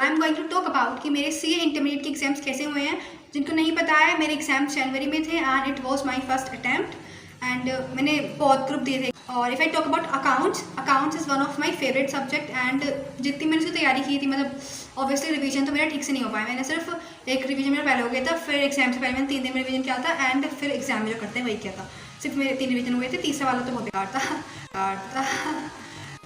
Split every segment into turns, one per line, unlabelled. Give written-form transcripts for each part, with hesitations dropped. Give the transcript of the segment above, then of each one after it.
I am going to talk about कि मेरे सी intermediate के एग्जाम्स कैसे हुए हैं। जिनको नहीं पता है, मेरे एग्जाम्स जनवरी में थे and it was my first attempt and मैंने बहुत ग्रुप दिए थे। और if I talk about accounts is one of my favourite subject and जितनी मैंने उसकी तैयारी की थी, मतलब ऑब्वियसली रिवीजन तो मेरा ठीक से नहीं हो पाया। मैंने सिर्फ एक रिवीजन मेरा पहले हो गया था, फिर एग्जाम से पहले मैंने 3 दिन में रिवीजन किया था एंड फिर एग्जाम में जो करते हैं वही किया था। सिर्फ मेरे 3 रिवीजन हुए थे, तीसरा वाला तो बहुत बेकार था।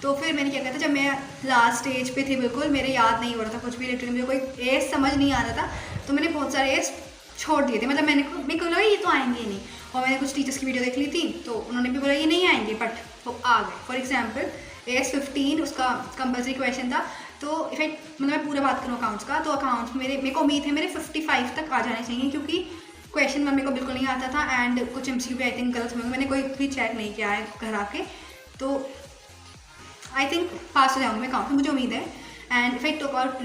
तो फिर मैंने क्या किया था, जब मैं लास्ट स्टेज पे थी, बिल्कुल मेरे याद नहीं हो रहा था कुछ भी, लिटरली मुझे कोई एस समझ नहीं आ रहा था, तो मैंने बहुत सारे एस छोड़ दिए थे। मतलब मेरे को लगा ये तो आएंगे ही नहीं, और मैंने कुछ टीचर्स की वीडियो देख ली थी तो उन्होंने भी बोला ये नहीं आएंगे, बट वो आ गए। फॉर एग्जाम्पल AS15 उसका कंपल्सरी क्वेश्चन था। तो इफेक्ट मतलब मैं पूरा बात करूँ अकाउंट्स का, तो अकाउंट्स मेरे को उम्मीद है मेरे 55 तक आ जाने चाहिए, क्योंकि क्वेश्चन मेरे को बिल्कुल नहीं आता था एंड कुछ MCQ भी आई थिंक गलत हुए, मैंने कोई भी चेक नहीं किया है घर आके, तो आई थिंक पास हो जाऊँगी मैं अकाउंट में, मुझे उम्मीद है। And if I talk about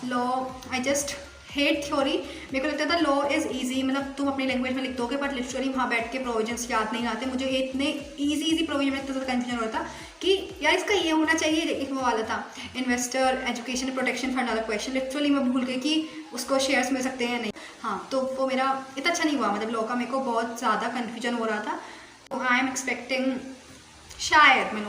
law I just hate theory. मेरे को लगता था लॉ इज़ ईजी, मतलब तुम अपनी लैंग्वेज में लिख दोगे, बट लिटरली वहाँ बैठ के प्रोविजंस याद नहीं आते। मुझे इतने ईजी प्रोविजन में इतना ज़्यादा कन्फ्यूजन हो रहा था कि यार इसका ये होना चाहिए। एक वो वाला था इन्वेस्टर एजुकेशन प्रोटेक्शन फंड वाला क्वेश्चन, लिटरली मैं भूल गई कि उसको शेयर्स मिल सकते हैं या नहीं। हाँ, तो वो मेरा इतना अच्छा नहीं हुआ, मतलब लॉ का मेरे को बहुत ज़्यादा कन्फ्यूजन हो रहा था। तो आई एम एक्सपेक्टिंग शायद मैं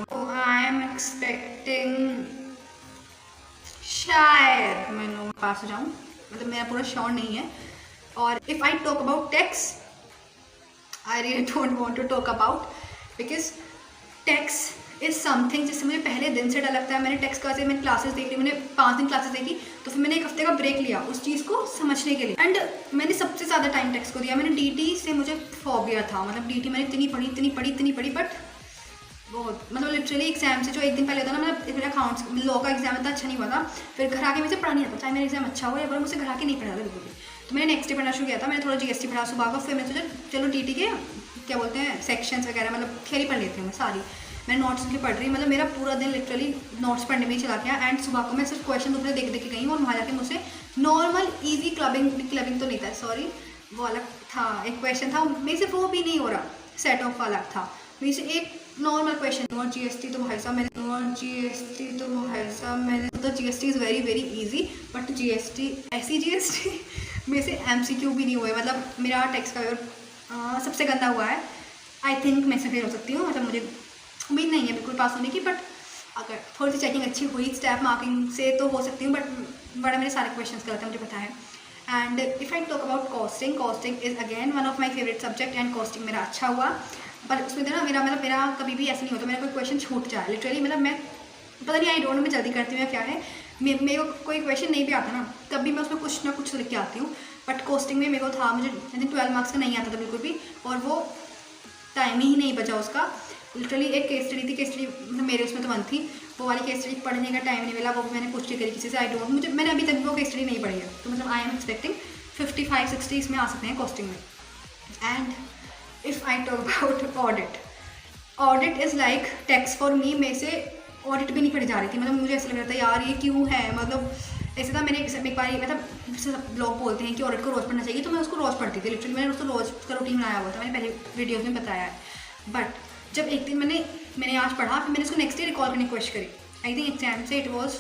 पास हो जाऊँ, मतलब मेरा पूरा श्योर नहीं है। और if I talk about tax, I really don't want to talk about, because tax is something जिससे मुझे पहले दिन से डर लगता है। मैंने टैक्स मैंने क्लासेस देख ली, मैंने 5 दिन क्लासेस देखी, तो फिर मैंने 1 हफ्ते का ब्रेक लिया उस चीज़ को समझने के लिए, एंड मैंने सबसे ज़्यादा टाइम टैक्स को दिया। मैंने DT से मुझे फोबिया था, मतलब DT मैंने इतनी पढ़ी बट बहुत, मतलब लिटरली एग्जाम से जो 1 दिन पहले होता ना, मतलब मेरा अकाउंट्स लॉ का एग्जाम इतना अच्छा नहीं हुआ था, फिर घर आके मुझे पढ़ा नहीं आता, चाहे मेरा एग्जाम अच्छा हो या बुरा, मुझे घर आके नहीं पढ़ा था बिल्कुल भी। तो मैंने नेक्स्ट डे पढ़ना शुरू किया था, मैंने थोड़ा GST पढ़ा सुबह को, फिर मैंने सोचा चलो DT के क्या बोलते हैं सेक्शंस वगैरह, मतलब थियरी पढ़ लेती हूँ मैं सारी। मैं नोट्स की पढ़ रही, मतलब मेरा पूरा दिन लिटरली नोट्स पढ़ने में ही चला गया। एंड सुबह को मैं सिर्फ क्वेश्चन दूसरे देख के गई हूँ, और वहाँ जाके मुझसे नॉर्मल ईजी क्लबिंग तो नहीं था, सॉरी वो अलग था, एक क्वेश्चन था मेरे से वो भी नहीं हो रहा, सेट ऑफ वाला था मेरे से एक नॉर्मल क्वेश्चन। और GST तो भाई साहब मैंने तो GST is very very easy, but GST ऐसी GST मेरे से MCQ भी नहीं हुए, मतलब मेरा टैक्स का पेपर सबसे गंदा हुआ है। आई थिंक मैं से फेल हो सकती हूँ, मतलब मुझे उम्मीद नहीं है बिल्कुल पास होने की, बट अगर थोड़ी सी चेकिंग अच्छी हुई स्टेप मार्किंग से तो हो सकती हूँ, बट बड़ा मेरे सारे क्वेश्चन गलत हैं, मुझे पता है। And if I talk about costing is again one of my favourite subject, and costing मेरा अच्छा हुआ, पर उसमें ना मेरा कभी भी ऐसा नहीं होता मेरा कोई क्वेश्चन छूट जाए। लिटरली मतलब मैं पता नहीं, आई डोंट नो मैं जल्दी करती हूँ या क्या है, मेरे को कोई क्वेश्चन नहीं भी आता ना, तब भी मैं उसमें कुछ ना कुछ लिख के आती हूँ। बट कॉस्टिंग में मेरे को था, मुझे 12 मार्क्स का नहीं आता था बिल्कुल भी, और वो टाइम ही नहीं बचा उसका। लिटरली एक केस स्टडी मतलब मेरे उसमें तो 1 थी, वो वाली केस स्टडी पढ़ने का टाइम नहीं मिला, वो भी मैंने पूछी करी किसी से, मैंने अभी तक वो केस स्टडी नहीं पढ़ी है। तो मतलब आई एम एक्सपेक्टिंग 55-60 इसमें आ सकते हैं कॉस्टिंग में। And if I talk about audit is like tax for me. मेरे से ऑडिट भी नहीं पढ़ी जा रही थी, मतलब मुझे ऐसा लग रहा था यार ये क्यों है, मतलब ऐसे था। मैंने एक बार मतलब लोग बोलते हैं कि ऑडिट को रोज़ पढ़ना चाहिए, तो मैं उसको रोज़ पढ़ती थी, लिटरली मैंने उसको रोज़ का रूटीन बनाया हुआ था, मैंने पहले वीडियोज़ में बताया है। बट जब एक दिन मैंने आज पढ़ा, फिर मैंने उसको नेक्स्ट डे रिकॉल करने की कोशिश करी। आई थिंक एग्जाम से इट वॉज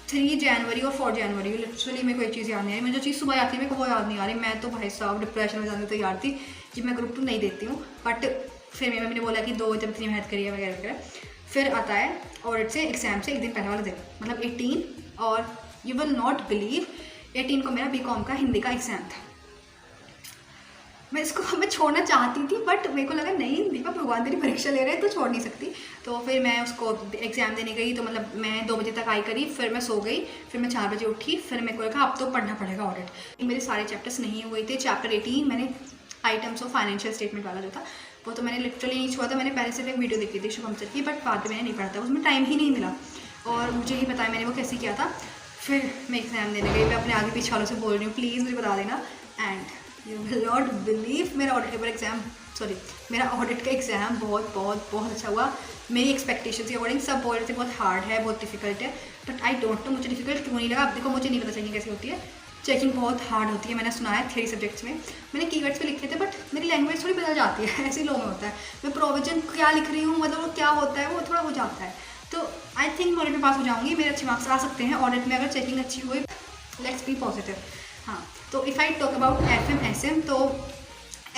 3 जनवरी और 4 जनवरी, लिटरली मेरे को एक चीज़ याद नहीं आ रही, मुझे जो चीज़ सुबह आती है मेरे को वो याद नहीं आ रही। मैं तो भाई साहब डिप्रेशन में जाने को तैयार थी कि मैं ग्रुप 2 नहीं देती हूँ, बट फिर मेरी मम्मी ने बोला कि 2 जब इतनी मेहनत करिए वगैरह वगैरह। फिर आता है ऑडिट से एग्जाम से 1 दिन पहले वाला दिन, मतलब 18, और यू विल नॉट बिलीव 18 को मेरा BCom का हिंदी का एग्ज़ाम था। मैं छोड़ना चाहती थी, बट मेरे को लगा नहीं दीपा, भगवान तेरी परीक्षा ले रहे हैं तो छोड़ नहीं सकती। तो फिर मैं उसको एग्ज़ाम देने गई, तो मतलब मैं 2 बजे तक आई करी, फिर मैं सो गई, फिर मैं 4 बजे उठी, फिर मेरे को लगा अब तो पढ़ना पड़ेगा ऑडिट। मेरे सारे चैप्टर्स नहीं हुए थे। चैप्टर 18 मैंने आइटम्स ऑफ फाइनेंशियल स्टेटमेंट वाला जो था वो तो मैंने लिटरली नहीं छुआ था, मैंने पहले सिर्फ एक वीडियो देखी थी शुभम सर की, बट बाद में मैंने नहीं पढ़ा था, उसमें टाइम ही नहीं मिला, और मुझे ही पता है मैंने वो कैसे किया था। फिर मैं एग्ज़ाम देने गई, मैं अपने आगे पीछे वालों से बोल रही हूँ प्लीज़ मुझे बता देना। And you will not believe मेरा ऑडिट का एग्ज़ाम बहुत अच्छा हुआ। मेरी एक्सपेक्टेशंस के अकॉर्डिंग सब बोल रहे थे बहुत हार्ड है, बहुत डिफिकल्ट है, बट आई डोंट नो मुझे डिफिकल्ट क्यों नहीं लगा। अब देखो मुझे नहीं पता चेकिंग कैसी होती है, चेकिंग बहुत हार्ड होती है, मैंने सुना है थियरी सब्जेक्ट्स में। मैंने कीवर्ड्स पे लिखे थे, बट मेरी लैंग्वेज थोड़ी बदल जाती है, ऐसे लो में होता है। मैं प्रोविजन क्या लिख रही हूँ, मतलब वो क्या होता है वो थोड़ा हो जाता है। तो आई थिंक मैं ऑडिट में पास हो जाऊँगी, मेरे अच्छे मार्क्स आ सकते हैं ऑडिट में अगर चेकिंग अच्छी हुई। Let's be positive. हाँ, तो if I talk about FM SM, तो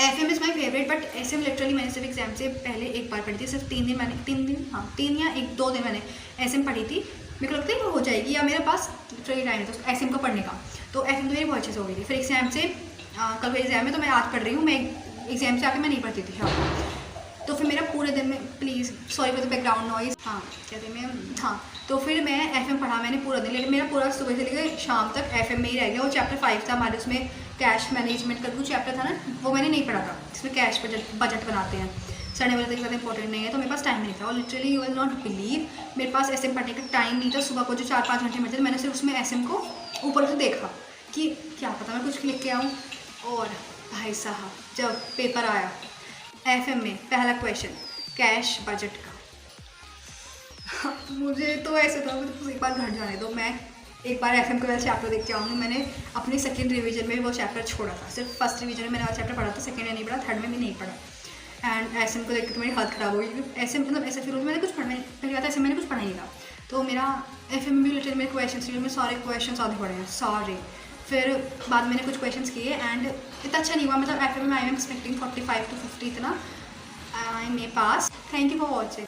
FM is my favourite, but SM literally मैंने सिर्फ एग्जाम से पहले एक बार पढ़ी थी, सिर्फ 3 या 2 दिन मैंने SM पढ़ी थी। मेरे को लगता है वो हो जाएगी, या मेरे पास लिटरली टाइम है तो SM को पढ़ने का, तो FM तो मेरी बहुत अच्छे से हो गई थी। फिर एग्जाम से कल कोई एग्जाम है तो मैं आज पढ़ रही हूँ, मैं एग्जाम से आके मैं नहीं पढ़ती थी शाम को, तो फिर मेरा पूरे दिन में, please sorry for the background noise, हाँ कहते मैं, हाँ तो फिर मैं FM पढ़ा मैंने पूरा दिन, लेकिन मेरा पूरा सुबह से लेकर शाम तक FM में ही रह गया। वो चैप्टर 5 था हमारे, उसमें कैश मैनेजमेंट का कुछ चैप्टर था ना, वो मैंने नहीं पढ़ा था, जिसमें कैश बजट बनाते हैं। सर ने बोला था कि ज़्यादा इंपॉर्टेंट नहीं है, तो मेरे पास टाइम नहीं था, और literally you will not believe मेरे पास SM पढ़ने का टाइम नहीं था। सुबह को जो 4-5 घंटे मिलते थे, मैंने सिर्फ उसमें SM को ऊपर से देखा कि क्या पता मैं कुछ लिख के आऊँ, और भाई साहब जब पेपर आया FM में पहला क्वेश्चन कैश बजट का, मुझे तो ऐसे था मुझे एक बार घर जाने दो, मैं एक बार FM का चैप्टर देख के आऊँगी। मैंने अपने सेकंड रिवीजन में वो चैप्टर छोड़ा था, सिर्फ फर्स्ट रिवीजन में मैंने वो चैप्टर पढ़ा था, सेकंड में नहीं पढ़ा, थर्ड में भी नहीं पढ़ा। एंड SM को देख के तो मेरी हालत ख़राब हो गई, SM मतलब ऐसा फिर मैंने कुछ पढ़ा, मैंने पहली बात ऐसे मैंने कुछ पढ़ा नहीं था, तो मेरा FM में भी लिटरली मेरे क्वेश्चन में सारे क्वेश्चन आधे पड़े हैं सारे। फिर बाद में मैंने कुछ क्वेश्चंस किए एंड इतना अच्छा नहीं हुआ, मतलब FM में आई एम एक्सपेक्टिंग 45 to 50 इतना, I may pass. Thank you for watching.